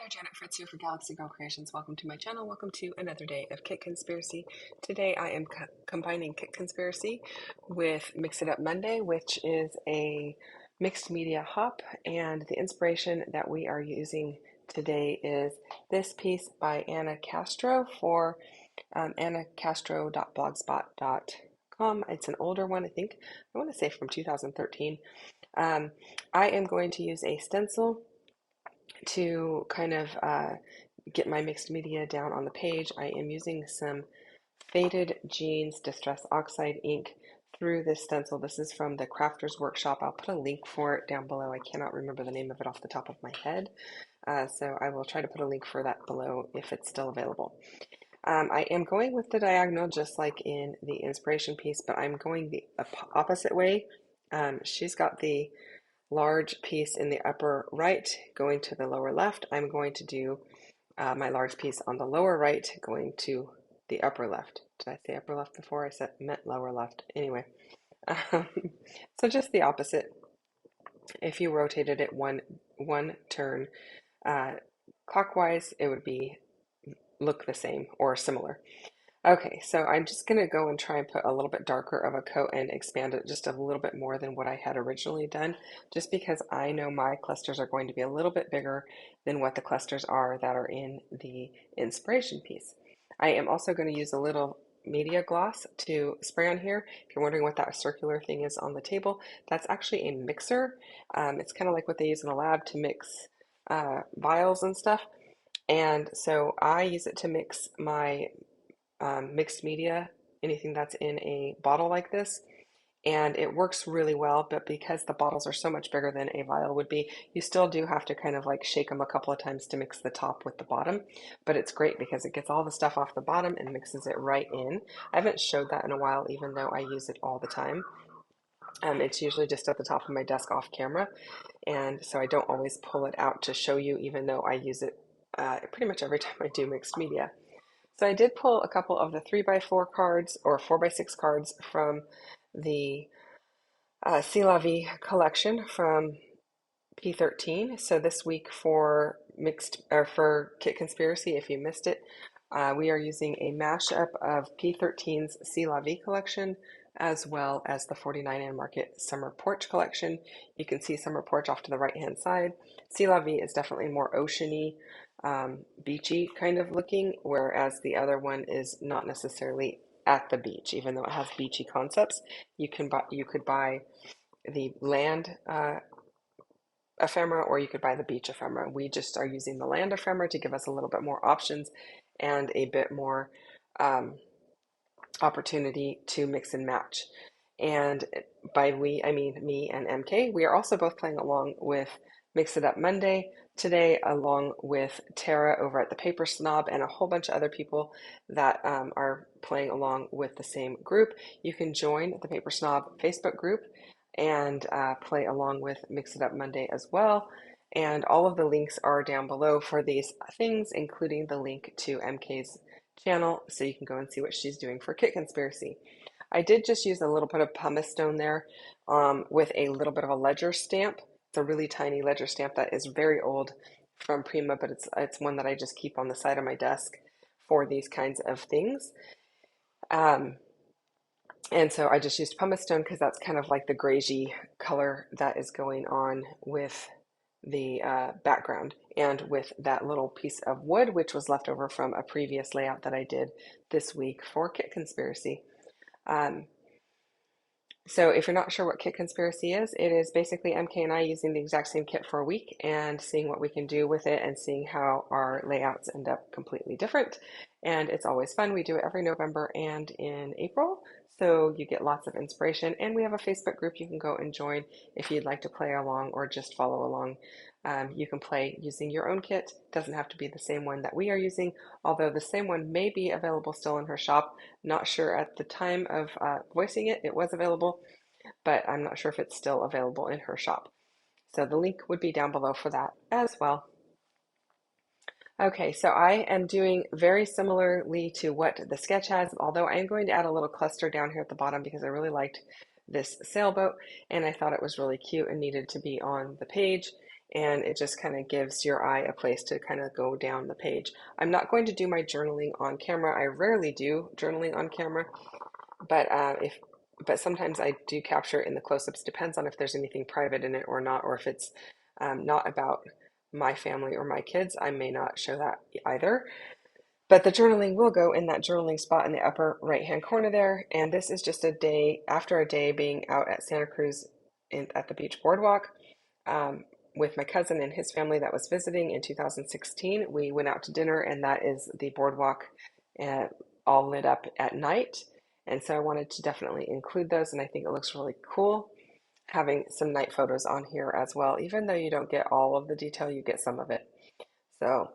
there, Janet Fritz here for Galaxy Girl Creations. Welcome to my channel. Welcome to another day of Kit Conspiracy. Today I am combining Kit Conspiracy with Mix It Up Monday, which is a mixed media hop. And the inspiration that we are using today is this piece by Anna Castro for annacastro.blogspot.com. It's an older one, I think. I want to say from 2013. I am going to use a stencil to kind of get my mixed media down on the page. I am using some Faded Jeans Distress Oxide ink through this stencil. This is from the Crafters Workshop. I'll put a link for it down below. I cannot remember the name of it off the top of my head, so I will try to put a link for that below if it's still available. I am going with the diagonal just like in the inspiration piece, but I'm going the opposite way. She's got the large piece in the upper right going to the lower left. I'm going to do my large piece on the lower right going to the upper left. Did I say upper left before? I said meant lower left. Anyway, so just the opposite. If you rotated it one turn clockwise, it would look the same or similar. Okay, so I'm just going to go and try and put a little bit darker of a coat and expand it just a little bit more than what I had originally done, just because I know my clusters are going to be a little bit bigger than what the clusters are that are in the inspiration piece. I am also going to use a little media gloss to spray on here. If you're wondering what that circular thing is on the table, that's actually a mixer. It's kind of like what they use in the lab to mix vials and stuff. And so I use it to mix my mixed media, anything that's in a bottle like this, and it works really well. But because the bottles are so much bigger than a vial would be, you still do have to kind of like shake them a couple of times to mix the top with the bottom. But it's great because it gets all the stuff off the bottom and mixes it right in. I haven't showed that in a while, even though I use it all the time. It's usually just at the top of my desk off camera, and so I don't always pull it out to show you, even though I use it pretty much every time I do mixed media. So I did pull a couple of the 3x4 cards or 4x6 cards from the C'est La Vie collection from P13. So this week for Kit Conspiracy, if you missed it, we are using a mashup of P13's C'est La Vie collection as well as the 49 and Market Summer Porch collection. You can see Summer Porch off to the right hand side. C'est La Vie is definitely more oceany, beachy kind of looking, whereas the other one is not necessarily at the beach, even though it has beachy concepts. You could buy the land ephemera, or you could buy the beach ephemera. We just are using the land ephemera to give us a little bit more options and a bit more opportunity to mix and match. And by we, I mean me and MK. We are also both playing along with Mix It Up Monday today, along with Tara over at the Paper Snob and a whole bunch of other people that are playing along with the same group. You can join the Paper Snob Facebook group and play along with Mix It Up Monday as well. And all of the links are down below for these things, including the link to MK's channel, so you can go and see what she's doing for Kit Conspiracy. I did just use a little bit of pumice stone there with a little bit of a ledger stamp. It's a really tiny ledger stamp that is very old from Prima, but it's one that I just keep on the side of my desk for these kinds of things. And so I just used pumice stone because that's kind of like the greigey color that is going on with the background, and with that little piece of wood, which was left over from a previous layout that I did this week for Kit Conspiracy. So if you're not sure what Kit Conspiracy is, it is basically MK and I using the exact same kit for a week and seeing what we can do with it and seeing how our layouts end up completely different. And it's always fun. We do it every November and in April. So you get lots of inspiration, and we have a Facebook group you can go and join if you'd like to play along or just follow along. You can play using your own kit. It doesn't have to be the same one that we are using, although the same one may be available still in her shop. Not sure at the time of voicing it, it was available, but I'm not sure if it's still available in her shop. So the link would be down below for that as well. Okay, so I am doing very similarly to what the sketch has, although I am going to add a little cluster down here at the bottom because I really liked this sailboat and I thought it was really cute and needed to be on the page. and it just kind of gives your eye a place to kind of go down the page. I'm not going to do my journaling on camera. I rarely do journaling on camera, but but sometimes I do capture it in the close-ups. Depends on if there's anything private in it or not, or if it's not about my family or my kids. I may not show that either. But the journaling will go in that journaling spot in the upper right-hand corner there. And this is just a day after a day being out at Santa Cruz at the beach boardwalk um, with my cousin and his family that was visiting in 2016. We went out to dinner, and that is the boardwalk uh, all lit up at night. And so I wanted to definitely include those, and I think it looks really cool having some night photos on here as well. Even though you don't get all of the detail, you get some of it. So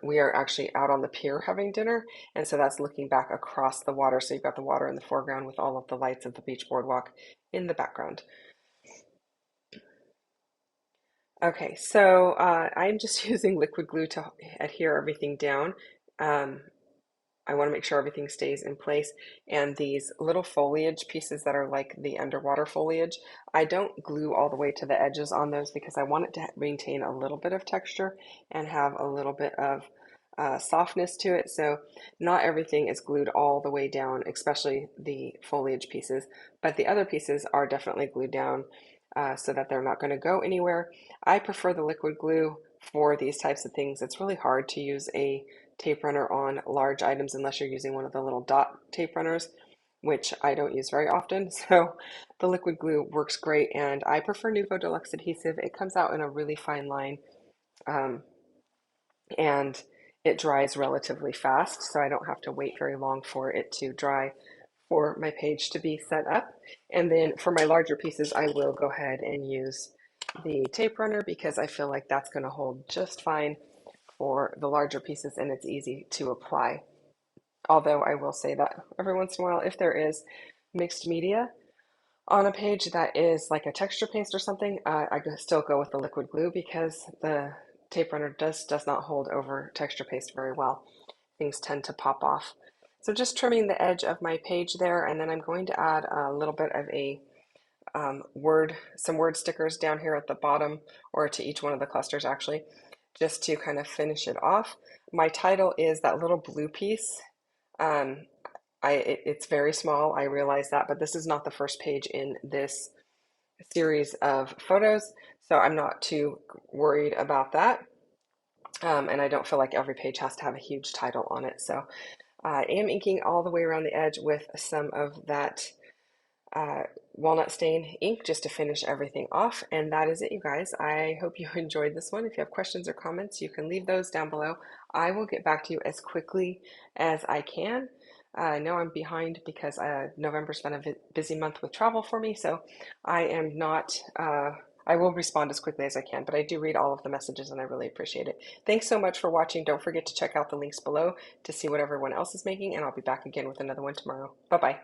we are actually out on the pier having dinner, and so that's looking back across the water. So you've got the water in the foreground with all of the lights of the beach boardwalk in the background. Okay, so I'm just using liquid glue to adhere everything down. Um, I want to make sure everything stays in place. And these little foliage pieces that are like the underwater foliage, I don't glue all the way to the edges on those because I want it to maintain a little bit of texture and have a little bit of softness to it. So not everything is glued all the way down, especially the foliage pieces, but the other pieces are definitely glued down so that they're not going to go anywhere. I prefer the liquid glue for these types of things. It's really hard to use a tape runner on large items unless you're using one of the little dot tape runners, which I don't use very often. So the liquid glue works great, and I prefer Nuvo Deluxe adhesive. It comes out in a really fine line, um, and it dries relatively fast, so I don't have to wait very long for it to dry for my page to be set up. And then for my larger pieces, I will go ahead and use the tape runner because I feel like that's going to hold just fine for the larger pieces and it's easy to apply. Although I will say that every once in a while, if there is mixed media on a page that is like a texture paste or something, I still go with the liquid glue because the tape runner does not hold over texture paste very well. Things tend to pop off. So just trimming the edge of my page there, and then I'm going to add a little bit of a some word stickers down here at the bottom, or to each one of the clusters actually, just to kind of finish it off. My title is that little blue piece. Um, it's very small, I realize that, but this is not the first page in this series of photos, so I'm not too worried about that. And I don't feel like every page has to have a huge title on it. So I am inking all the way around the edge with some of that uh, walnut stain ink just to finish everything off. And that is it, you guys. I hope you enjoyed this one. If you have questions or comments, you can leave those down below. I will get back to you as quickly as I can. I know I'm behind because November's been a busy month with travel for me, so I am not, I will respond as quickly as I can, but I do read all of the messages and I really appreciate it. Thanks so much for watching. Don't forget to check out the links below to see what everyone else is making, and I'll be back again with another one tomorrow. Bye-bye.